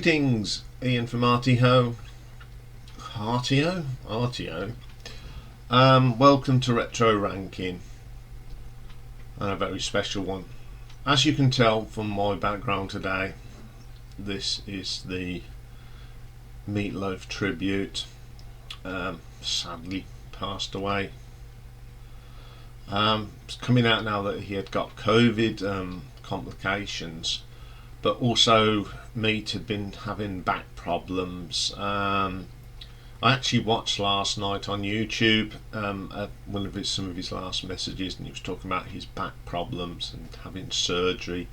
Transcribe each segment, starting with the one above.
Greetings, Iain from RTO. Welcome to Retro Ranking, and a very special one. As you can tell from my background today, this is the Meat Loaf tribute. Sadly passed away. It's coming out now that he had got COVID complications, but also Meat had been having back problems. I actually watched last night on YouTube some of his last messages, and he was talking about his back problems and having surgery.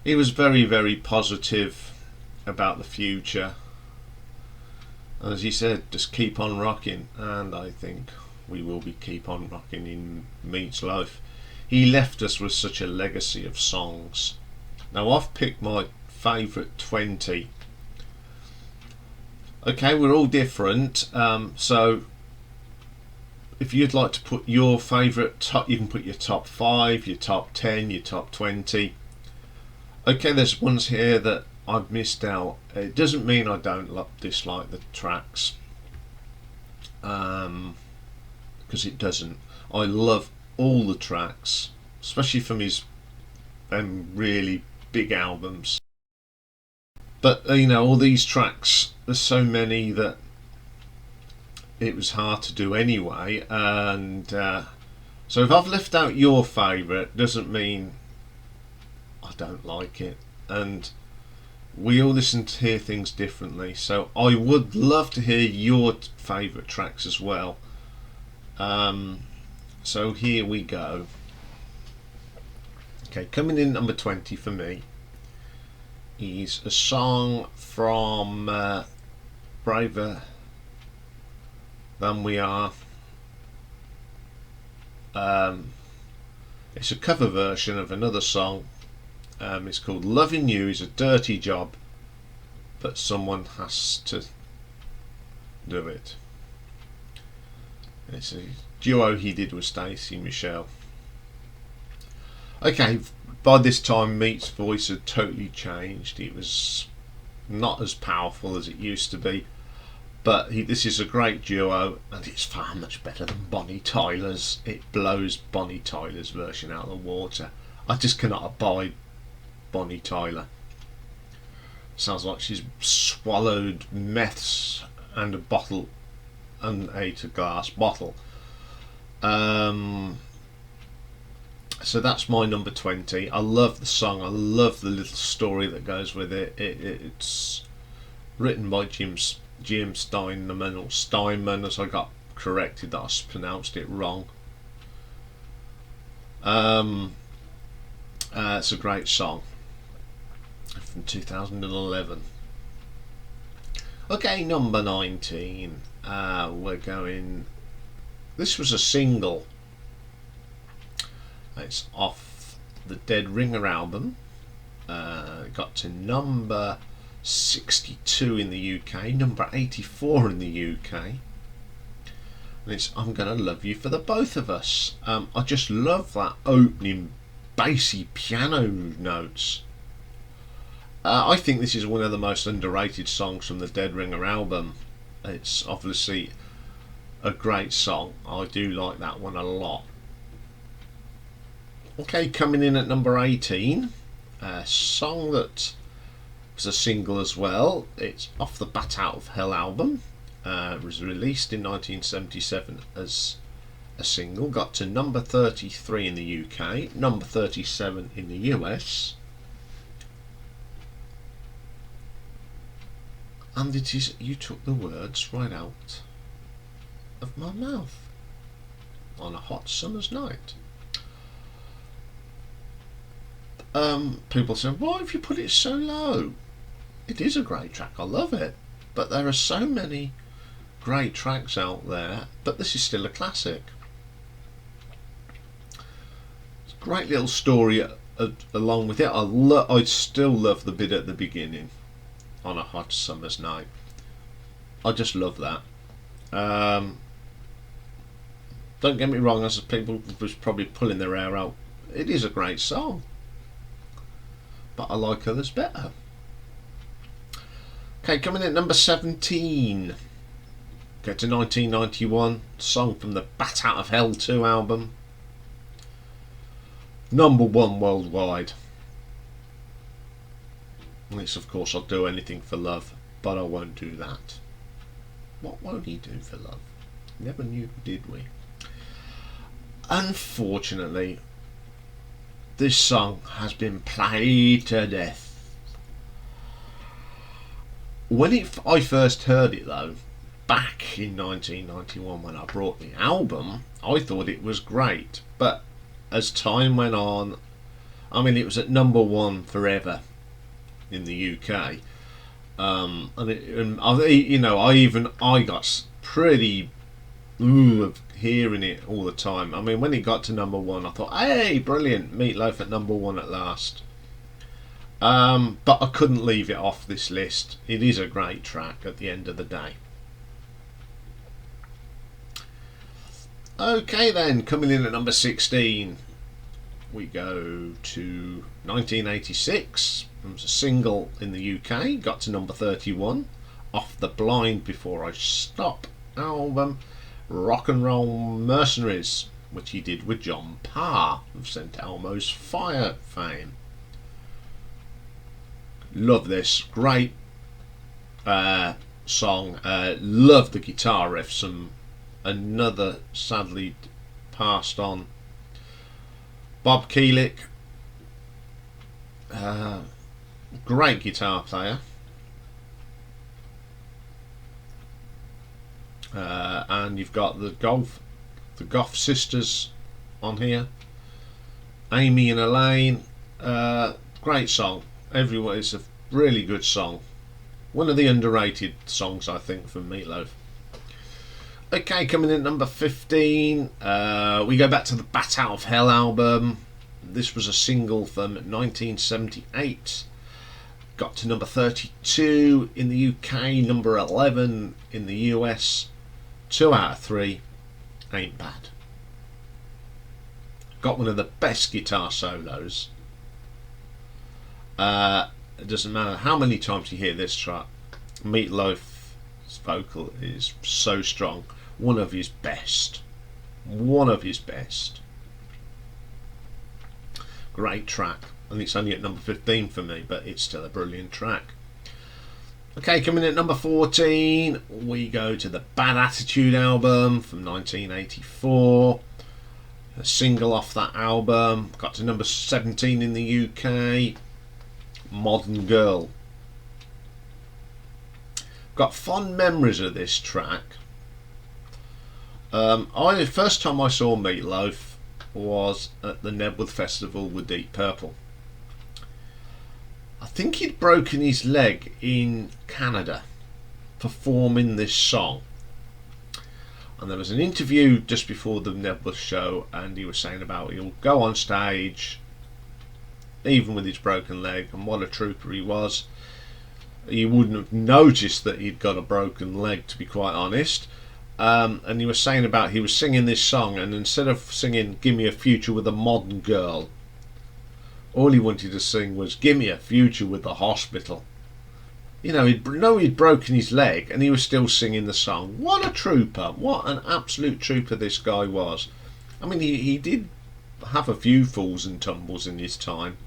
He was very, very positive about the future, and as he said, just keep on rocking, and I think we will be keep on rocking in Meat's life. He left us with such a legacy of songs. Now I've picked my favourite 20. Okay, we're all different, so if you'd like to put your favourite top, you can put your top 5, your top 10, your top 20. Okay, there's ones here that I've missed out. It doesn't mean I don't dislike the tracks, because it doesn't. I love all the tracks, especially from his really big albums. But you know, all these tracks, there's so many that it was hard to do anyway, and so if I've left out your favourite, doesn't mean I don't like it, and we all listen to hear things differently, so I would love to hear your favourite tracks as well. So here we go. Okay, coming in number 20 for me is a song from Braver Than We Are. It's a cover version of another song. It's called Loving You Is a Dirty Job, but someone has to do it. It's a duo he did with Stacey Michelle. Okay, by this time Meat's voice had totally changed. It was not as powerful as it used to be, but this is a great duo, and it's far much better than Bonnie Tyler's. It blows Bonnie Tyler's version out of the water. I just cannot abide Bonnie Tyler. Sounds like she's swallowed meths and a bottle and ate a glass bottle. So that's my number 20. I love the song. I love the little story that goes with it. It's written by Jim Steinman, or Steinman, as I got corrected that I pronounced it wrong. It's a great song from 2011. Okay, number 19. We're going. This was a single. It's off the Dead Ringer album. Got to number 62 in the UK, number 84 in the UK. And it's I'm Gonna Love You for the Both of Us. I just love that opening bassy piano notes. I think this is one of the most underrated songs from the Dead Ringer album. It's obviously a great song. I do like that one a lot. Okay, coming in at number 18, a song that was a single as well. It's off the Bat Out of Hell album. It was released in 1977 as a single. Got to number 33 in the UK, number 37 in the US. And it is You Took the Words Right Out of My Mouth on a Hot Summer's Night. People say, why have you put it so low? It is a great track, I love it, but there are so many great tracks out there, but this is still a classic. It's a great little story along with it. I still love the bit at the beginning, on a hot summer's night. I just love that. Don't get me wrong, as people was probably pulling their hair out, it is a great song, but I like others better. Okay, coming in at number 17. Go to 1991, song from the Bat Out of Hell 2 album. #1 worldwide. And it's, of course, I'll do anything for love, but I won't do that. What won't he do for love? Never knew, did we? Unfortunately, this song has been played to death. When I first heard it, though, back in 1991 when I brought the album, I thought it was great. But as time went on, I mean, it was at #1 forever in the UK, and I got pretty of hearing it all the time. I mean, when it got to #1, I thought, hey, brilliant, Meat Loaf at #1 at last. But I couldn't leave it off this list. It is a great track at the end of the day. Okay then, coming in at number 16, we go to 1986. It was a single in the UK, got to number 31, off the Blind Before I Stop album, Rock and Roll Mercenaries, which he did with John Parr of St Elmo's Fire fame. Love this, great song. Love the guitar riffs. Another sadly passed on, Bob Keelick, great guitar player, and you've got the Goff sisters on here, Amy and Elaine. Great song. Everyone, it's a really good song. One of the underrated songs, I think, from Meat Loaf. Okay, coming in at number 15, we go back to the Bat Out of Hell album. This was a single from 1978. Got to number 32 in the UK, number 11 in the US. 2 out of 3, ain't bad. Got one of the best guitar solos. It doesn't matter how many times you hear this track, Meat Loaf's vocal is so strong. One of his best. Great track, and it's only at number 15 for me, but it's still a brilliant track. Okay, coming in at number 14, we go to the Bad Attitude album from 1984. A single off that album, got to number 17 in the UK, Modern Girl. Got fond memories of this track. The first time I saw Meat Loaf was at the Nebworth Festival with Deep Purple. I think he'd broken his leg in Canada performing this song, and there was an interview just before the Nebworth show, and he was saying about he'll go on stage even with his broken leg, and what a trooper he was. You wouldn't have noticed that he'd got a broken leg, to be quite honest. And he was saying about he was singing this song, and instead of singing "Give Me a Future with a Modern Girl," all he wanted to sing was "Give me a future with the hospital." You know, he'd broken his leg, and he was still singing the song. What a trooper! What an absolute trooper this guy was. I mean, he did have a few falls and tumbles in his time,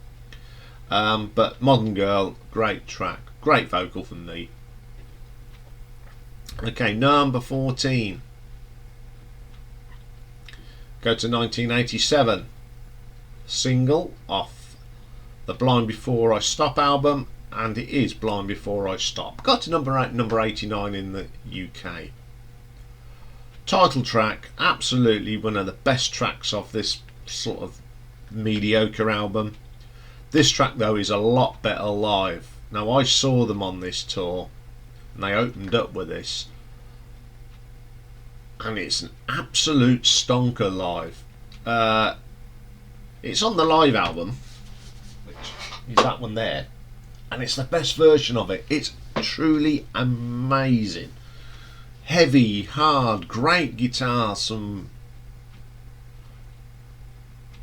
but Modern Girl, great track, great vocal from me. Okay, number 14. Go to 1987. Single off the Blind Before I Stop album, and it is Blind Before I Stop. Got to number 89 in the UK. Title track, absolutely one of the best tracks of this sort of mediocre album. This track though is a lot better live. Now, I saw them on this tour, and they opened up with this, and it's an absolute stonker live. It's on the live album, which is that one there, and it's the best version of it. It's truly amazing. Heavy, hard, great guitar, some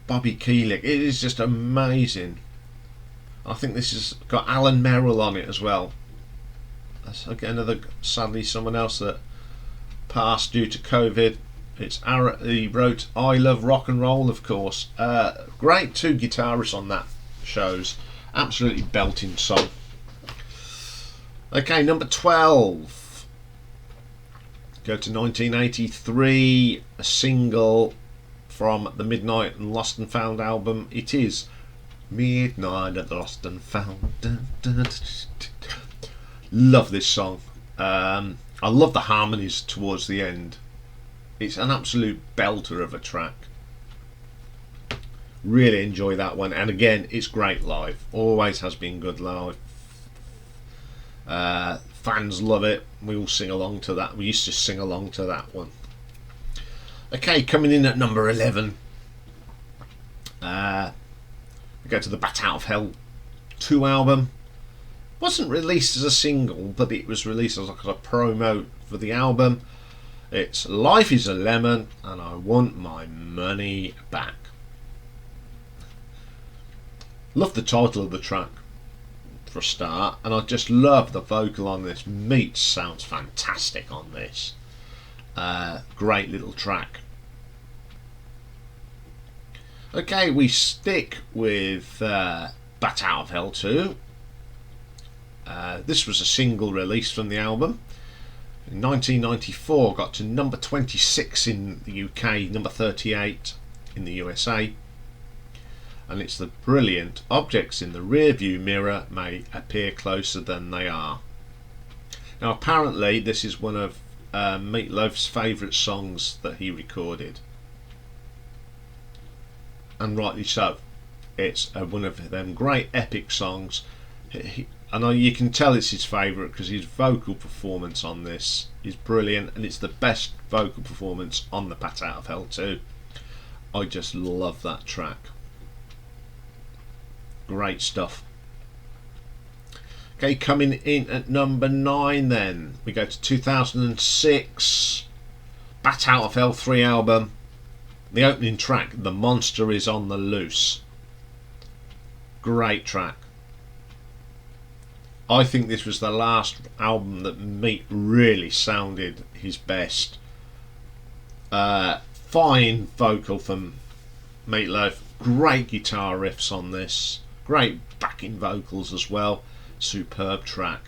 Bobby Keelick. It is just amazing. I think this has got Alan Merrill on it as well. Again, another, sadly, someone else that passed due to COVID. It's he wrote I Love Rock and Roll, of course. Great two guitarists on that shows. Absolutely belting song. Okay, number 12. Go to 1983, a single from the Midnight and Lost and Found album. It is Midnight at the Lost and Found. Dun, dun, dun, dun. Love this song. I love the harmonies towards the end. It's an absolute belter of a track. Really enjoy that one, and again, it's great live. Always has been good live. Fans love it. We all sing along to that. We used to sing along to that one. Okay, coming in at number 11. We go to the Bat Out of Hell 2 album. Wasn't released as a single, but it was released as like a promo for the album. It's Life is a Lemon and I Want My Money Back. Love the title of the track for a start, and I just love the vocal on this. Meat sounds fantastic on this. Great little track. Okay, we stick with Bat Out of Hell 2. This was a single release from the album. In 1994, got to number 26 in the UK, number 38 in the USA. And it's the brilliant Objects in the Rearview Mirror May Appear Closer Than They Are. Now apparently this is one of Meat Loaf's favourite songs that he recorded. And rightly so. It's one of them great epic songs. And you can tell it's his favourite because his vocal performance on this is brilliant, and it's the best vocal performance on the Bat Out of Hell 2. I just love that track. Great stuff. Okay, coming in at number 9 then. We go to 2006. Bat Out of Hell 3 album. The opening track, The Monster Is on the Loose. Great track. I think this was the last album that Meat really sounded his best. Fine vocal from Meat Loaf. Great guitar riffs on this. Great backing vocals as well. Superb track.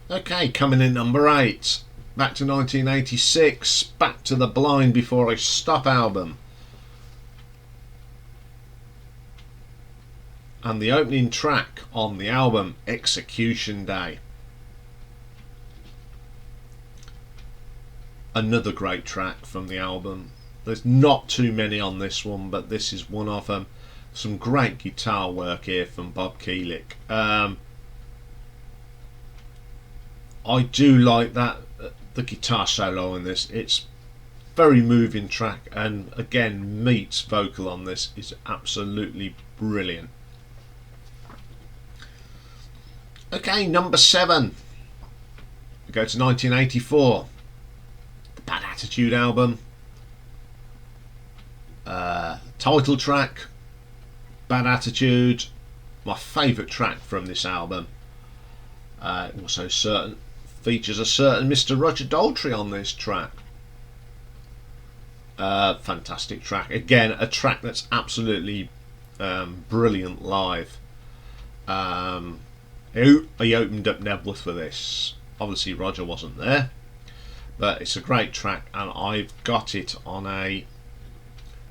Okay, coming in number 8. Back to 1986. Back to the Blind Before I Stop album. And the opening track on the album, Execution Day. Another great track from the album. There's not too many on this one, but this is one of them. Some great guitar work here from Bob Keelick. I do like that, the guitar solo in this. It's very moving track, and again, Meat's vocal on this is absolutely brilliant. Okay, number 7. We go to 1984. The Bad Attitude album. Title track, Bad Attitude. My favourite track from this album. Also features a certain Mr. Roger Daltrey on this track. Fantastic track. Again, a track that's absolutely brilliant live. He opened up Nebworth for this. Obviously Roger wasn't there, but it's a great track, and I've got it on a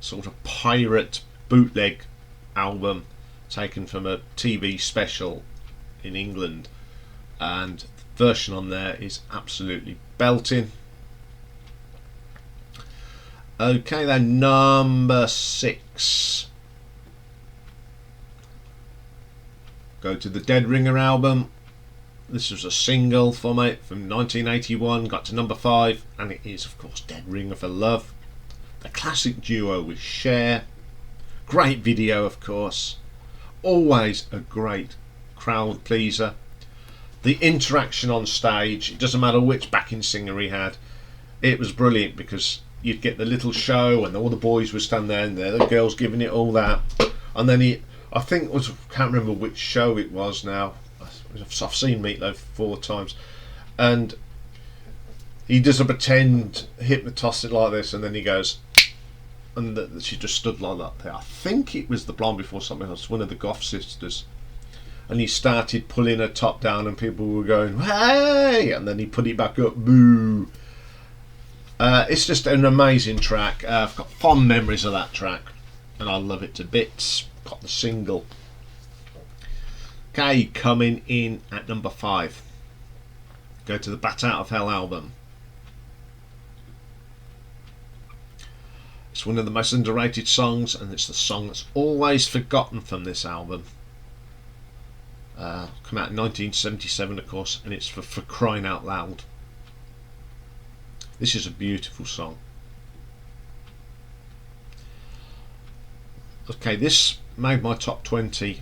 sort of pirate bootleg album taken from a TV special in England, and the version on there is absolutely belting. Okay then, number 6. Go to the Dead Ringer album. This was a single from it from 1981, got to number 5, and it is of course Dead Ringer for Love. The classic duo with Cher. Great video of course. Always a great crowd pleaser. The interaction on stage, it doesn't matter which backing singer he had, it was brilliant because you'd get the little show and all the boys would stand there and the girls giving it all that, and then I think it was, can't remember which show it was now. I've seen Meat Loaf 4 times, and he does a pretend hypnotosis like this, and then he goes, and she just stood like that there. I think it was the Blonde Before Something Else, one of the Goth sisters, and he started pulling her top down, and people were going, "Hey!" and then he put it back up, boo. It's just an amazing track. I've got fond memories of that track, and I love it to bits. Got the single. Okay, coming in at number 5. Go to the Bat Out of Hell album. It's one of the most underrated songs, and it's the song that's always forgotten from this album. Come out in 1977, of course, and it's for Crying Out Loud. This is a beautiful song. Okay, this made my top 20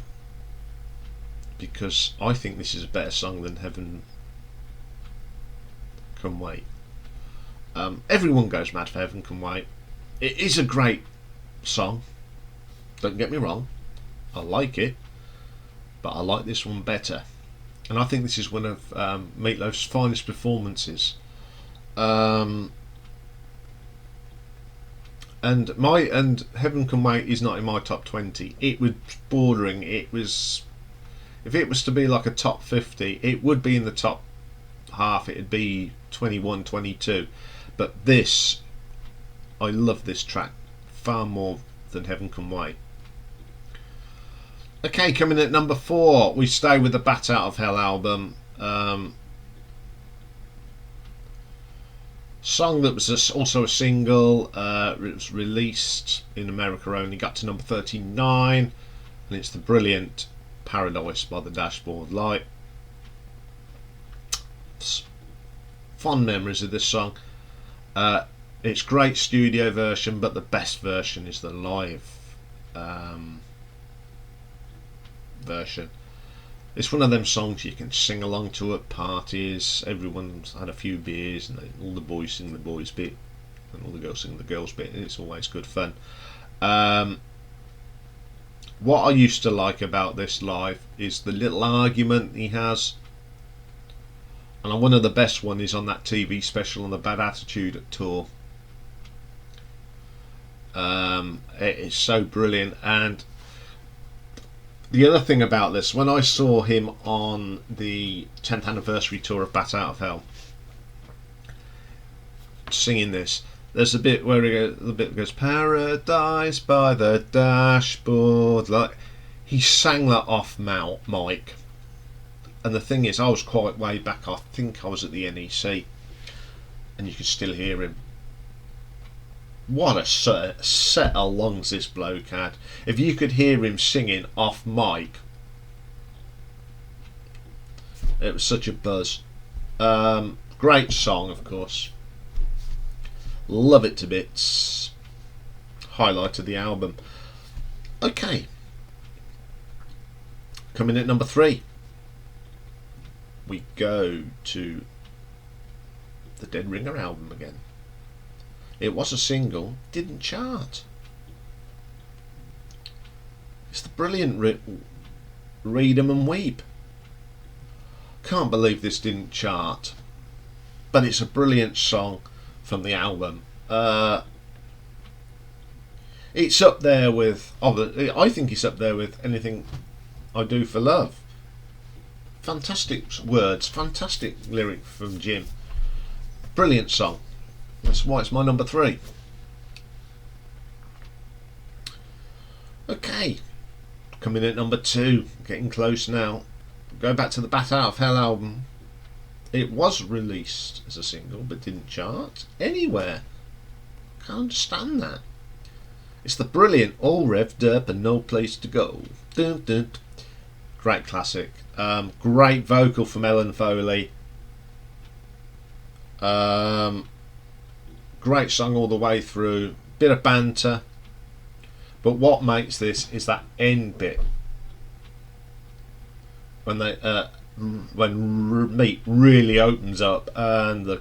because I think this is a better song than Heaven Can Wait. Everyone goes mad for Heaven Can Wait. It is a great song, don't get me wrong, I like it, but I like this one better, and I think this is one of Meat Loaf's finest performances. And Heaven Can Wait is not in my top 20. It was bordering. It was, if it was to be like a top 50, it would be in the top half. It'd be 21, 22. But this, I love this track far more than Heaven Can Wait. Okay, coming at number 4, we stay with the Bat Out of Hell album. Song that was also a single. It was released in America only, got to number 39, and it's the brilliant Paradise by the Dashboard Light. Fond memories of this song. It's great studio version, but the best version is the live version. It's one of them songs you can sing along to at parties. Everyone's had a few beers, and all the boys sing the boys bit, and all the girls sing the girls bit, and it's always good fun. What I used to like about this live is the little argument he has, and one of the best one is on that TV special on the Bad Attitude tour. It is so brilliant. And the other thing about this, when I saw him on the 10th anniversary tour of Bat Out of Hell singing this, there's a bit where the bit goes, Paradise by the Dashboard, like he sang that off mic. And the thing is, I was quite way back, I think I was at the NEC, and you could still hear him. What a set of lungs this bloke had. If you could hear him singing off mic, it was such a buzz. Great song, of course. Love it to bits. Highlight of the album. Okay. Coming in at number 3, we go to the Dead Ringer album again. It was a single, didn't chart. It's the brilliant Read 'em and Weep. Can't believe this didn't chart, but it's a brilliant song from the album. It's up there with, I think it's up there with Anything I Do for Love. Fantastic words, fantastic lyric from Jim. Brilliant song. That's why it's my number 3. Okay, coming in at number 2, getting close now. Go back to the Bat Out of Hell album. It was released as a single but didn't chart anywhere. Can't understand that. It's the brilliant All Revved Up and No Place to Go. Dun, dun. Great classic. Great vocal from Ellen Foley. Great song all the way through. Bit of banter. But what makes this is that end bit. When Meat really opens up and the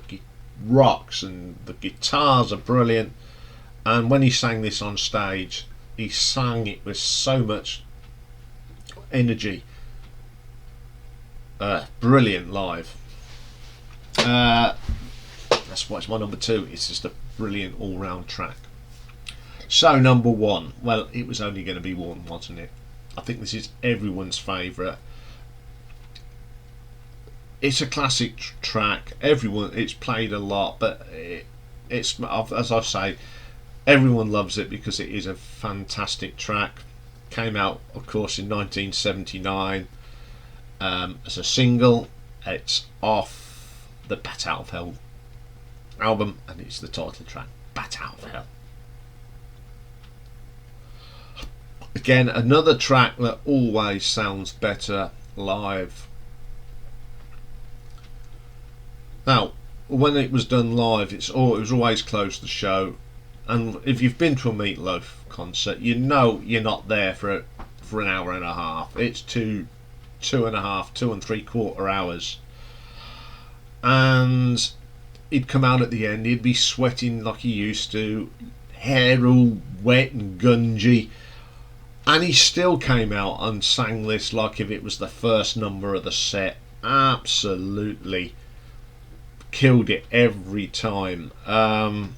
rocks and the guitars are brilliant. And when he sang this on stage, he sang it with so much energy. Brilliant live. That's why it's my number 2. It's just a brilliant all-round track. So number 1, well, it was only going to be one, wasn't it? I think this is everyone's favourite. It's a classic track. It's played a lot, but it's, as I say, everyone loves it because it is a fantastic track. Came out, of course, in 1979 as a single. It's off the Bat Out of Hell album, and it's the title track, Bat Out of Hell. Again, another track that always sounds better live. Now, when it was done live, it was always close to the show, and if you've been to a Meat Loaf concert, you know you're not there for an hour and a half. It's 2.5 hours, and he'd come out at the end. He'd be sweating like he used to, hair all wet and gungy, and he still came out and sang this like if it was the first number of the set. Absolutely killed it every time. I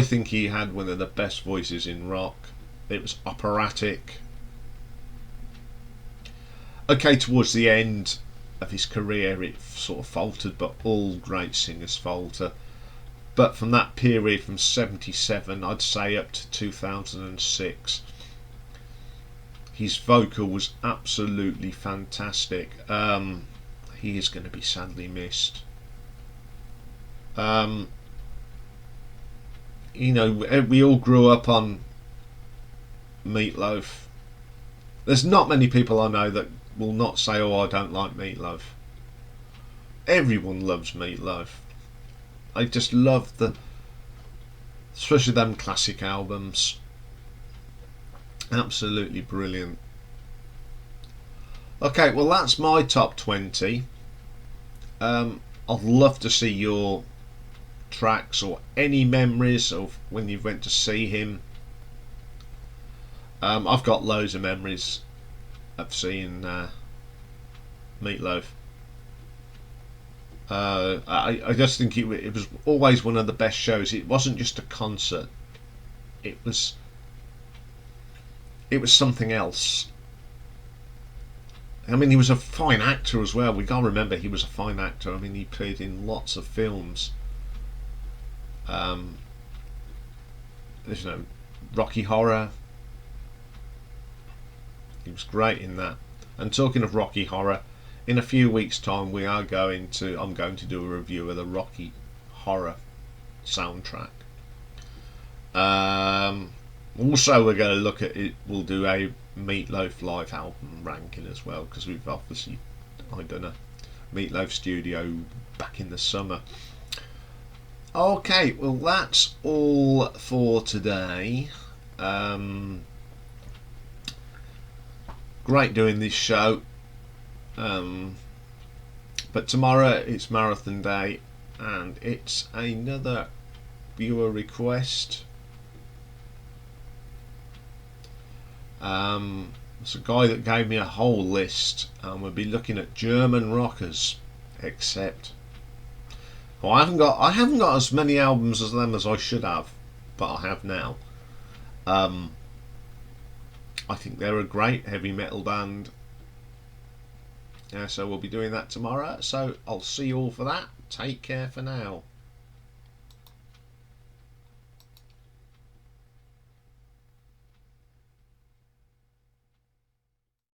think he had one of the best voices in rock. It was operatic. Okay, towards the end of his career it sort of faltered, but all great singers falter. But from that period, from 77, I'd say up to 2006, his vocal was absolutely fantastic. He is going to be sadly missed. You know, we all grew up on Meat Loaf. There's not many people I know that will not say, "Oh, I don't like Meat Loaf." Everyone loves Meat Loaf. I just love especially them classic albums. Absolutely brilliant. Okay, well that's my top 20. I'd love to see your tracks or any memories of when you went to see him. I've got loads of memories of seeing Meat Loaf. I just think it was always one of the best shows. It wasn't just a concert. It was something else. I mean, he was a fine actor as well. We gotta remember he was a fine actor. I mean, he played in lots of films. Rocky Horror. He was great in that. And talking of Rocky Horror, in a few weeks' time I'm going to do a review of the Rocky Horror soundtrack. Also, we're going to look at it. We'll do a Meat Loaf live album ranking as well, because we've obviously done a Meat Loaf studio back in the summer. Okay, well that's all for today. Great doing this show. But tomorrow it's marathon day, and it's another viewer request. It's a guy that gave me a whole list, and we'll be looking at German rockers. Except, well, I haven't got as many albums as them as I should have, but I have now. I think they're a great heavy metal band. So we'll be doing that tomorrow. So I'll see you all for that. Take care for now.